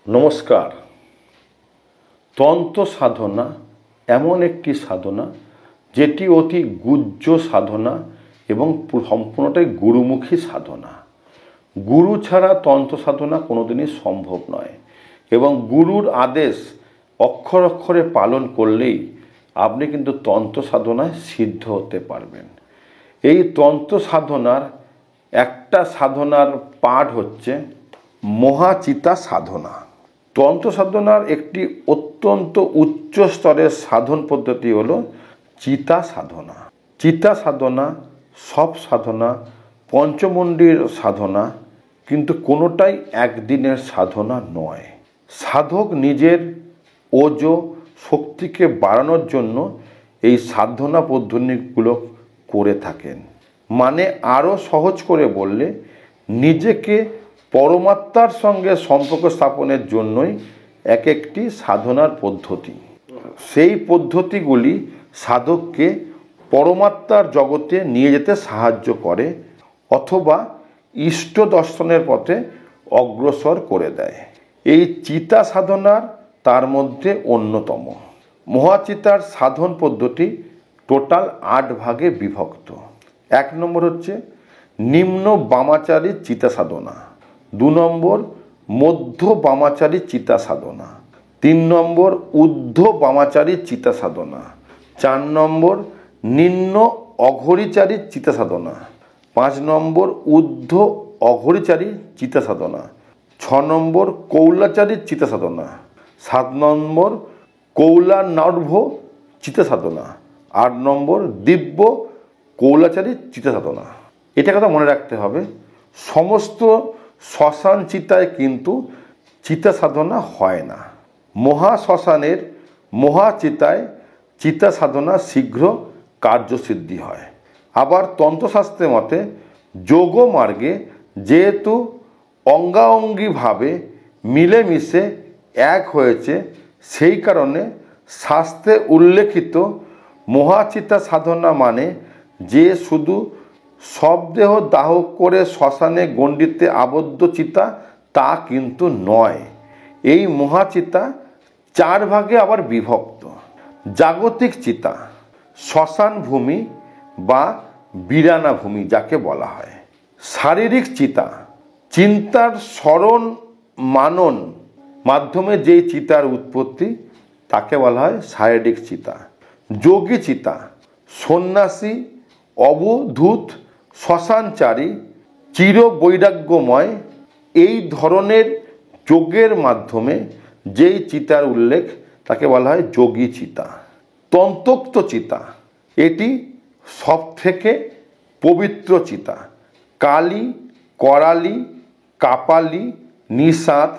নমস্কার। তন্ত্র সাধনা এমন একটি সাধনা যেটি অতি গুহ্য সাধনা এবং সম্পূর্ণটাই গুরুমুখী সাধনা। গুরু ছাড়া তন্ত্র সাধনা কোনোদিনই সম্ভব নয় এবং গুরুর আদেশ অক্ষর অক্ষরে পালন করলেই আপনি কিন্তু তন্ত্র সাধনায় সিদ্ধ হতে পারবেন। এই তন্ত্র সাধনার একটা সাধনার পাঠ হচ্ছে মহাচিতা সাধনা। তন্ত্র সাধনার একটি অত্যন্ত উচ্চ স্তরের সাধন পদ্ধতি হলো চিতা সাধনা। চিতা সাধনা সব সাধনা পঞ্চমুণ্ডির সাধনা, কিন্তু কোনোটাই একদিনের সাধনা নয়। সাধক নিজের ওজ শক্তিকে বাড়ানোর জন্য এই সাধনা পদ্ধতিগুলো করে থাকেন। মানে আরও সহজ করে বললে নিজেকে পরমাত্মার সঙ্গে সম্পর্ক স্থাপনের জন্যই এক একটি সাধনার পদ্ধতি। সেই পদ্ধতিগুলি সাধককে পরমাত্মার জগতে নিয়ে যেতে সাহায্য করে অথবা ইষ্ট দর্শনের পথে অগ্রসর করে দেয়। এই চিতা সাধনার তার মধ্যে অন্যতম। মহাচিতার সাধন পদ্ধতি টোটাল 8 ভাগে বিভক্ত। 1 নম্বর হচ্ছে নিম্ন বামাচারী চিতা সাধনা, 2 নম্বর মধ্য বামাচারী চিতা সাধনা, 3 নম্বর ঊর্ধ্ব বামাচারী চিতা সাধনা, 4 নম্বর নিম্ন অঘরিচারী চিতা সাধনা, 5 নম্বর ঊর্ধ্ব অঘরিচারী চিতা সাধনা, 6 নম্বর কৌলাচারী চিতা সাধনা, 7 নম্বর কৌলানর্ভ চিতা সাধনা, 8 নম্বর দিব্য কৌলাচারী চিতা সাধনা। এটা কথা মনে রাখতে হবে, সমস্ত শ্মশান চিতায় কিন্তু চিতা সাধনা হয় না। মহাশ্মশানের মহাচিতায় চিতা সাধনা শীঘ্র কার্যসিদ্ধি হয়। আবার তন্ত্রশাস্ত্রের মতে যোগ মার্গে যেহেতু অঙ্গাঙ্গিভাবে মিলেমিশে এক হয়েছে, সেই কারণে শাস্ত্রে উল্লেখিত মহাচিতা সাধনা মানে যে শুধু শবদেহ দাহ করে শ্মশানে গণ্ডিতে আবদ্ধ চিতা তা কিন্তু নয়। এই মহাচিতা 4 ভাগে আবার বিভক্ত। জাগতিক চিতা, শ্মশান ভূমি বা বিরানা ভূমি যাকে বলা হয়। শারীরিক চিতা, চিন্তার স্মরণ মানন মাধ্যমে যেই চিতার উৎপত্তি তাকে বলা হয় শারীরিক চিতা। যোগী চিতা, সন্ন্যাসী অবধূত শ্মশানচারী চির বৈরাগ্যময় এই ধরনের যোগের মাধ্যমে যেই চিতার উল্লেখ তাকে বলা হয় যোগী চিতা। তন্ত্রোক্ত চিতা, এটি সব থেকে পবিত্র চিতা। কালী, করালি, কাপালি, নিষাদ,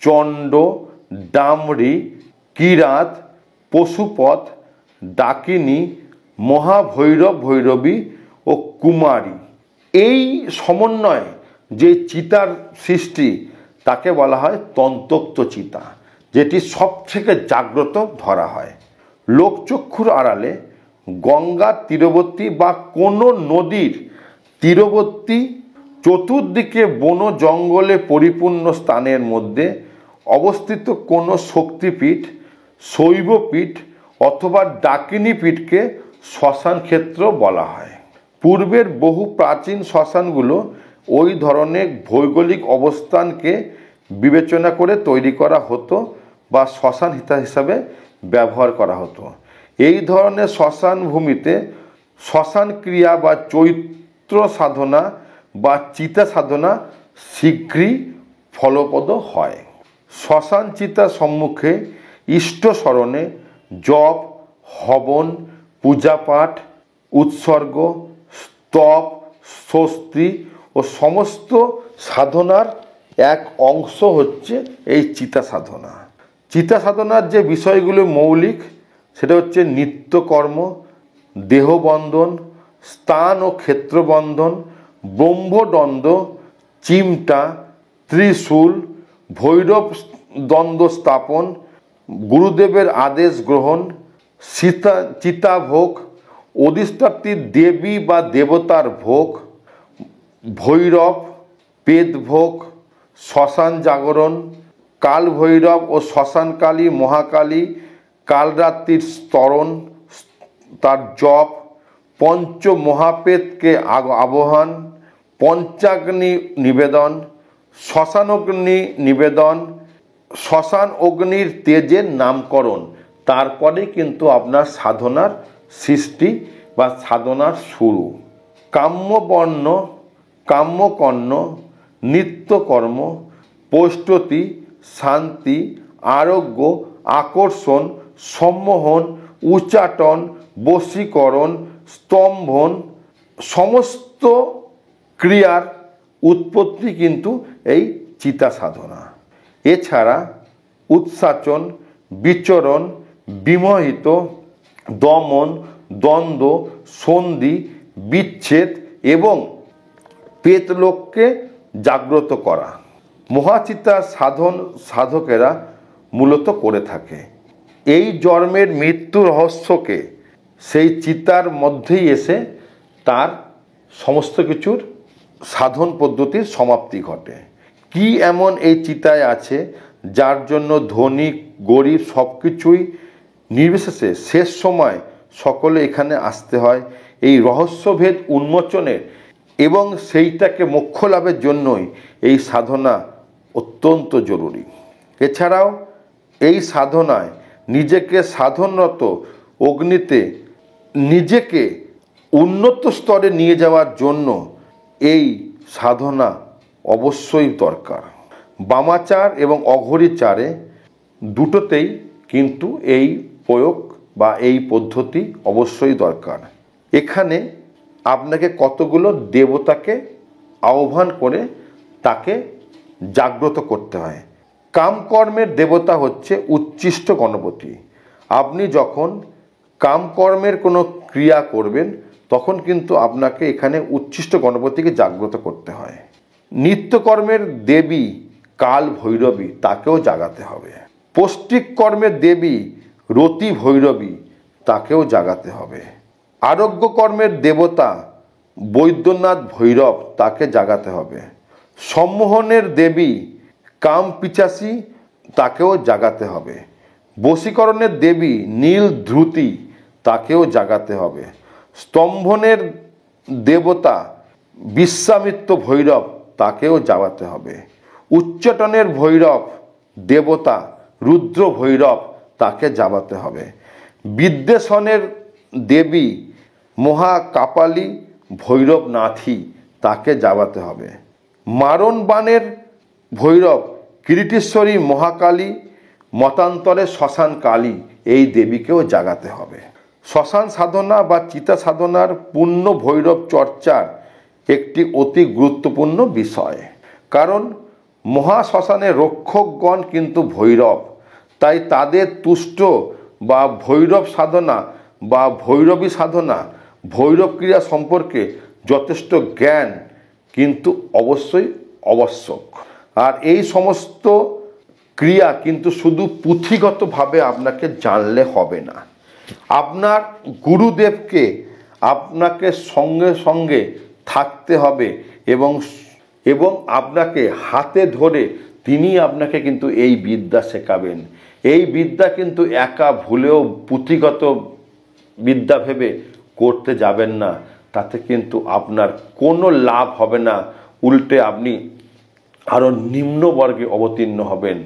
চণ্ড, ডামরি, কিরাত, পশুপত, ডাকিনী, মহাভৈরব ভৈরবী ও কুমারী এই সমন্বয়ে যে চিতার সৃষ্টি তাকে বলা হয় তন্ত্রোক্ত চিতা, যেটি সব থেকে জাগ্রত ধরা হয়। লোকচক্ষুর আড়ালে গঙ্গার তীরবর্তী বা কোনো নদীর তীরবর্তী চতুর্দিকে বন জঙ্গলে পরিপূর্ণ স্থানের মধ্যে অবস্থিত কোনো শক্তিপীঠ, শৈবপীঠ অথবা ডাকিনী পীঠকে শ্মশান ক্ষেত্র বলা হয়। পূর্বের বহু প্রাচীন শ্মশানগুলো ওই ধরনের ভৌগোলিক অবস্থানকে বিবেচনা করে তৈরি করা হতো বা শ্মশান হিসাবে ব্যবহার করা হতো। এই ধরনের শ্মশান ভূমিতে শ্মশান ক্রিয়া বা চৈত্র সাধনা বা চিতা সাধনা শীঘ্রই ফলপ্রদ হয়। শ্মশান চিতা সম্মুখে ইষ্ট স্মরণে জপ, হবন, পূজাপাঠ, উৎসর্গ, স্তব, স্বস্তি ও সমস্ত সাধনার এক অংশ হচ্ছে এই চিতা সাধনা। চিতা সাধনার যে বিষয়গুলো মৌলিক সেটা হচ্ছে নিত্যকর্ম, দেহবন্ধন, স্থান ও ক্ষেত্রবন্ধন, ব্রহ্মদণ্ড, চিমটা, ত্রিশূল, ভৈরব দ্বন্দ্ব স্থাপন, গুরুদেবের আদেশ গ্রহণ, চিতাভোগ, অধিষ্ঠাত্রী দেবী বা দেবতার ভোগ, ভৈরব, পেদভোগ, শ্মশান জাগরণ, কাল ভৈরব ও শ্মশানকালী মহাকালী কালরাত্রির স্তরণ, তার জপ, পঞ্চ মহাপেতকে আবাহন, পঞ্চাগ্নি নিবেদন, শ্মশানগ্নি নিবেদন, শ্মশান অগ্নির তেজের নামকরণ, তারপরে কিন্তু আপনার সাধনার সৃষ্টি বা সাধনার শুরু। কাম্যবর্ণ, কাম্যকর্ণ, নিত্যকর্ম, প্রস্তুতি, শান্তি, আরোগ্য, আকর্ষণ, সম্মোহন, উচ্চাটন, বশীকরণ, স্তম্ভন, সমস্ত ক্রিয়ার উৎপত্তি কিন্তু এই চিতা সাধনা। এছাড়া উৎসাচন, বিচরণ, বিমোহিত, দমন, দ্বন্দ্ব, সন্ধি, বিচ্ছেদ এবং প্রেতলোককে জাগ্রত করা মহাচিতা সাধন সাধকেরা মূলত করে থাকে। এই জন্মের মৃত্যু রহস্যকে সেই চিতার মধ্যেই এসে তার সমস্ত কিছুর সাধন পদ্ধতির সমাপ্তি ঘটে। কি এমন এই চিতায় আছে যার জন্য ধনী গরিব সব কিছুই নির্বিশেষে শেষ সময় সকলে এখানে আসতে হয় এই রহস্যভেদ উন্মোচনের এবং সেইটাকে মোক্ষ লাভের জন্যই এই সাধনা অত্যন্ত জরুরি। এছাড়াও এই সাধনায় নিজেকে সাধনরত অগ্নিতে নিজেকে উন্নত স্তরে নিয়ে যাওয়ার জন্য এই সাধনা অবশ্যই দরকার। বামাচার এবং অঘরীচারে দুটোতেই কিন্তু এই প্রয়োগ বা এই পদ্ধতি অবশ্যই দরকার। এখানে আপনাকে কতগুলো দেবতাকে আহ্বান করে তাকে জাগ্রত করতে হয়। কামকর্মের দেবতা হচ্ছে উচ্ছিষ্ট গণপতি। আপনি যখন কামকর্মের কোনো ক্রিয়া করবেন তখন কিন্তু আপনাকে এখানে উচ্ছিষ্ট গণপতিকে জাগ্রত করতে হয়। নিত্যকর্মের দেবী কাল ভৈরবী, তাকেও জাগাতে হবে। পৌষ্টিক কর্মের দেবী রতি ভৈরবী, তাকেও জাগাতে হবে। আরোগ্য কর্মের দেবতা বৈদ্যনাথ ভৈরব, তাকে জাগাতে হবে। সম্মোহনের দেবী কাম পিচাসী, তাকেও জাগাতে হবে। বশীকরণের দেবী নীল ধ্রুতি, তাকেও জাগাতে হবে। স্তম্ভনের দেবতা বিশ্বামিত্র ভৈরব, তাকেও জাগাতে হবে। উচ্চাটনের ভৈরব দেবতা রুদ্র ভৈরব, তাকে জাগাতে হবে। বিদ্বেষণের দেবী মহাকাপালী ভৈরবনাথী, তাকে জাগাতে হবে। মারণবাণের ভৈরব কিরিটেশ্বরী মহাকালী, মতান্তরে শ্মশান কালী, এই দেবীকেও জাগাতে হবে। শ্মশান সাধনা বা চিতা সাধনার পূর্ণ ভৈরব চর্চার একটি অতি গুরুত্বপূর্ণ বিষয়, কারণ মহাশ্মশানের রক্ষকগণ কিন্তু ভৈরব, তাই তাদের তুষ্ট বা ভৈরব সাধনা বা ভৈরবী সাধনা, ভৈরব ক্রিয়া সম্পর্কে যথেষ্ট জ্ঞান কিন্তু অবশ্যই আবশ্যক। আর এই সমস্ত ক্রিয়া কিন্তু শুধু পুঁথিগতভাবে আপনাকে জানলে হবে না, আপনার গুরুদেবকে আপনাকে সঙ্গে সঙ্গে থাকতে হবে এবং আপনাকে হাতে ধরে তিনি আপনাকে কিন্তু এই বিদ্যা শেখাবেন। এই বিদ্যা কিন্তু একা ভুলেও পুঁথিগত বিদ্যা ভেবে করতে যাবেন না, তাতে কিন্তু আপনার কোনো লাভ হবে না, উল্টে আপনি আরও নিম্নবর্গে অবতীর্ণ হবেন।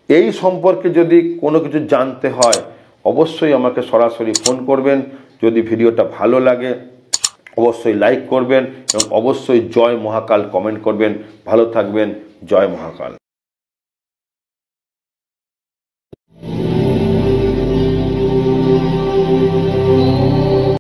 এই সম্পর্কে যদি কোনো কিছু জানতে হয় অবশ্যই আমাকে সরাসরি ফোন করবেন। যদি ভিডিওটা ভালো লাগে অবশ্যই লাইক করবেন এবং অবশ্যই জয় মহাকাল কমেন্ট করবেন। ভালো থাকবেন। জয় মহাকাল।